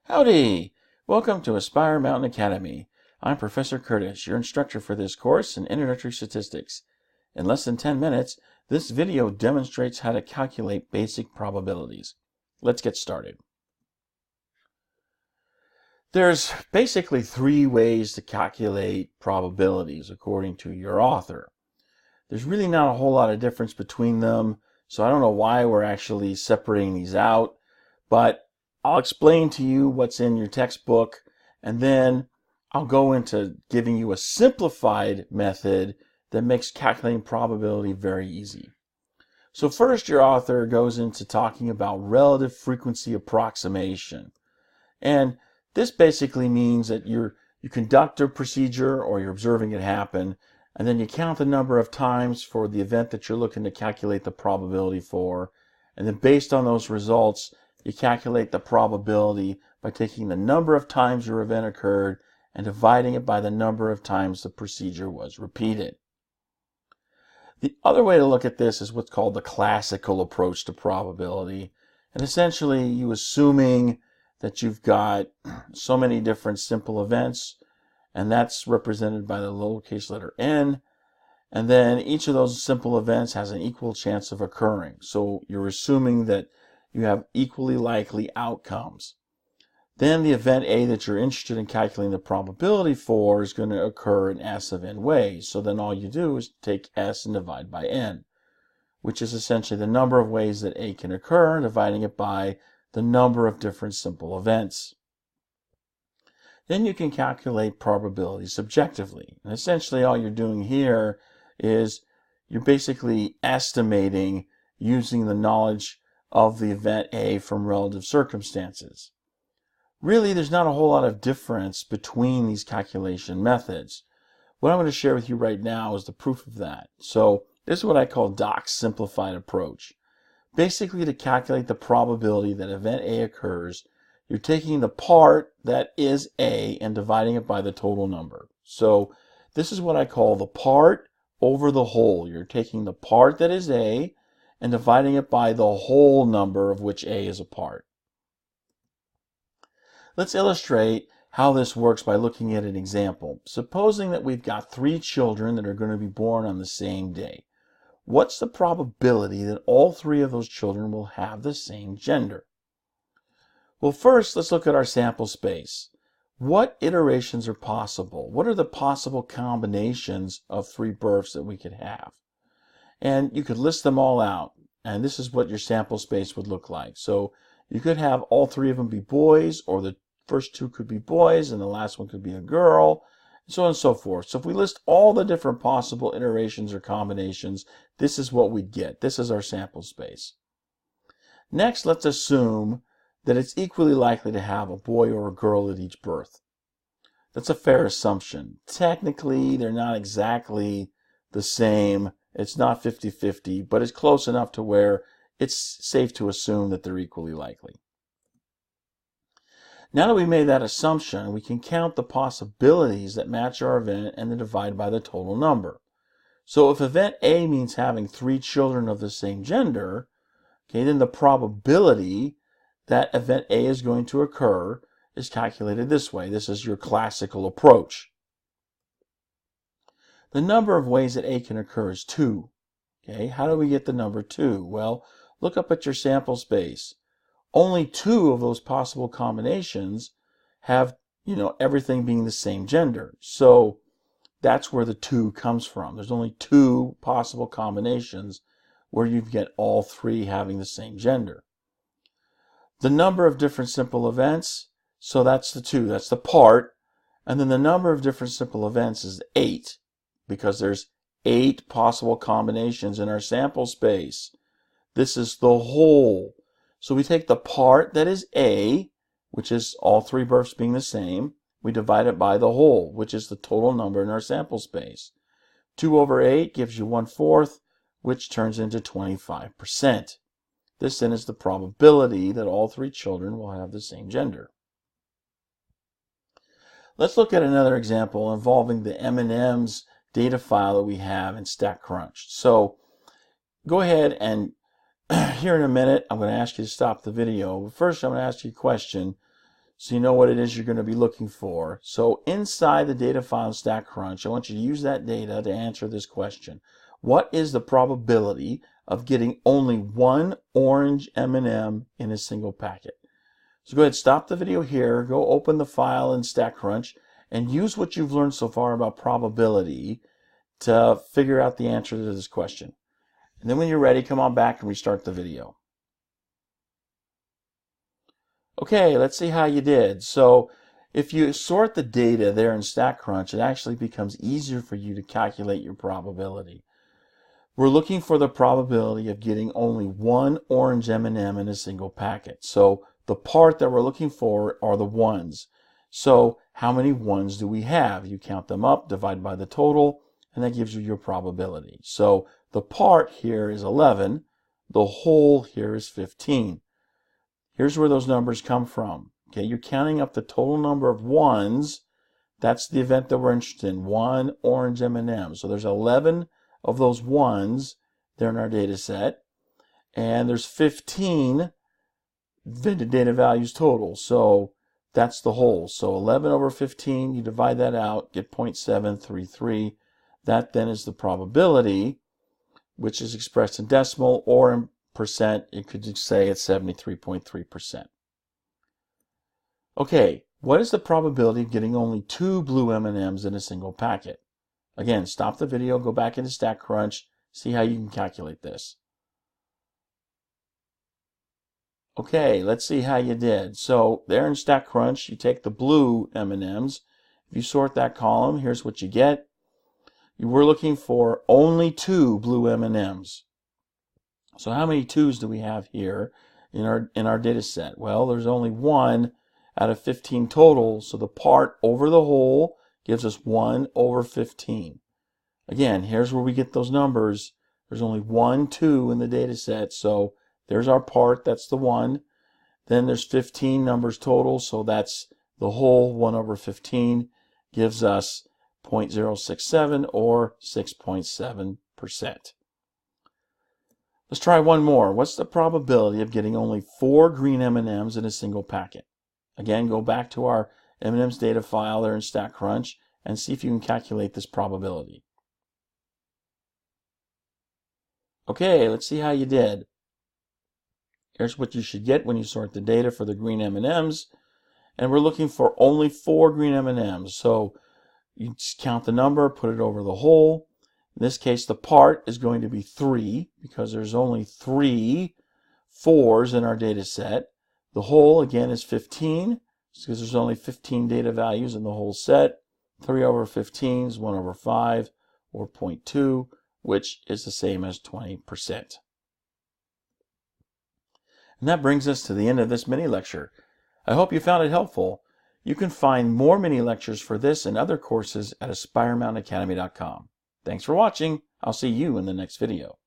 Howdy! Welcome to Aspire Mountain Academy. I'm Professor Curtis, your instructor for this course in Introductory Statistics. In less than 10 minutes, this video demonstrates how to calculate basic probabilities. Let's get started. There's basically three ways to calculate probabilities according to your author. There's really not a whole lot of difference between them, so I don't know why we're actually separating these out, but I'll explain to you what's in your textbook, and then I'll go into giving you a simplified method that makes calculating probability very easy. So first, your author goes into talking about relative frequency approximation. And this basically means that you conduct a procedure or you're observing it happen, and then you count the number of times for the event that you're looking to calculate the probability for, and then based on those results, you calculate the probability by taking the number of times your event occurred and dividing it by the number of times the procedure was repeated. The other way to look at this is what's called the classical approach to probability. And essentially, you assuming that you've got so many different simple events, and that's represented by the lowercase letter n, and then each of those simple events has an equal chance of occurring. So you're assuming that you have equally likely outcomes. Then the event A that you're interested in calculating the probability for is going to occur in S of n ways. So then all you do is take S and divide by n, which is essentially the number of ways that A can occur, dividing it by the number of different simple events. Then you can calculate probability subjectively. And essentially all you're doing here is you're basically estimating using the knowledge of the event A from relative circumstances. Really, there's not a whole lot of difference between these calculation methods. What I'm going to share with you right now is the proof of that. So this is what I call Doc's simplified approach. Basically, to calculate the probability that event A occurs, you're taking the part that is A and dividing it by the total number. So this is what I call the part over the whole. You're taking the part that is A and dividing it by the whole number of which A is a part. Let's illustrate how this works by looking at an example. Supposing that we've got 3 children that are going to be born on the same day. What's the probability that all 3 of those children will have the same gender? Well, first, let's look at our sample space. What iterations are possible? What are the possible combinations of 3 births that we could have? And you could list them all out, and this is what your sample space would look like. So you could have all 3 of them be boys, or the first 2 could be boys, and the last one could be a girl, and so on and so forth. So if we list all the different possible iterations or combinations, this is what we'd get. This is our sample space. Next, let's assume that it's equally likely to have a boy or a girl at each birth. That's a fair assumption. Technically, they're not exactly the same. It's not 50-50, but it's close enough to where it's safe to assume that they're equally likely. Now that we made that assumption, we can count the possibilities that match our event and then divide by the total number. So if event A means having 3 children of the same gender, okay, then the probability that event A is going to occur is calculated this way. This is your classical approach. The number of ways that A can occur is 2. Okay, how do we get the number 2? Well, look up at your sample space. Only 2 of those possible combinations have, everything being the same gender. So that's where the 2 comes from. There's only 2 possible combinations where you get all 3 having the same gender. The number of different simple events, so that's the 2, that's the part. And then the number of different simple events is 8, because there's 8 possible combinations in our sample space. This is the whole. So we take the part that is A, which is all 3 births being the same. We divide it by the whole, which is the total number in our sample space. 2 over 8 gives you 1/4, which turns into 25%. This then is the probability that all 3 children will have the same gender. Let's look at another example involving the M&M's data file that we have in StatCrunch. So go ahead and here in a minute, I'm going to ask you to stop the video. But first, I'm going to ask you a question. so you know what it is you're going to be looking for. So inside the data file in StatCrunch, I want you to use that data to answer this question. What is the probability of getting only one orange M&M in a single packet? So go ahead, stop the video here, go open the file in StatCrunch, and use what you've learned so far about probability to figure out the answer to this question. And then when you're ready, come on back and restart the video. Okay, let's see how you did. So if you sort the data there in StatCrunch, it actually becomes easier for you to calculate your probability. We're looking for the probability of getting only one orange M&M in a single packet. So the part that we're looking for are the ones. So how many ones do we have? You count them up, divide by the total, and that gives you your probability. So the part here is 11, the whole here is 15. Here's where those numbers come from. Okay, you're counting up the total number of ones. That's the event that we're interested in, one orange M&M. So there's 11 of those ones there in our data set, and there's 15 data values total. So that's the whole. So 11 over 15, you divide that out, get 0.733. That then is the probability, which is expressed in decimal or in percent. You could say it's 73.3%. Okay, what is the probability of getting only two blue M&Ms in a single packet? Again, stop the video, go back into StatCrunch, see how you can calculate this. Okay, let's see how you did. So there in StatCrunch, you take the blue M&Ms. If you sort that column, here's what you get. You were looking for only two blue M&Ms. So how many twos do we have here in our data set? Well, there's only one out of 15 total, so the part over the whole gives us 1 over 15. Again, here's where we get those numbers. There's only 1, 2 in the data set, so there's our part, that's the 1. Then there's 15 numbers total, so that's the whole 1 over 15 gives us 0.067 or 6.7%. Let's try one more. What's the probability of getting only 4 green M&Ms in a single packet? Again, go back to our M&Ms data file there in StatCrunch and see if you can calculate this probability. Okay, let's see how you did. Here's what you should get when you sort the data for the green M&Ms. And we're looking for only 4 green M&Ms. So you just count the number, put it over the whole. In this case, the part is going to be 3 because there's only 3 4s in our data set. The whole, again, is 15 because there's only 15 data values in the whole set. 3 over 15 is 1 over 5, or 0.2, which is the same as 20%. And that brings us to the end of this mini lecture. I hope you found it helpful. You can find more mini lectures for this and other courses at AspireMountainAcademy.com. Thanks for watching. I'll see you in the next video.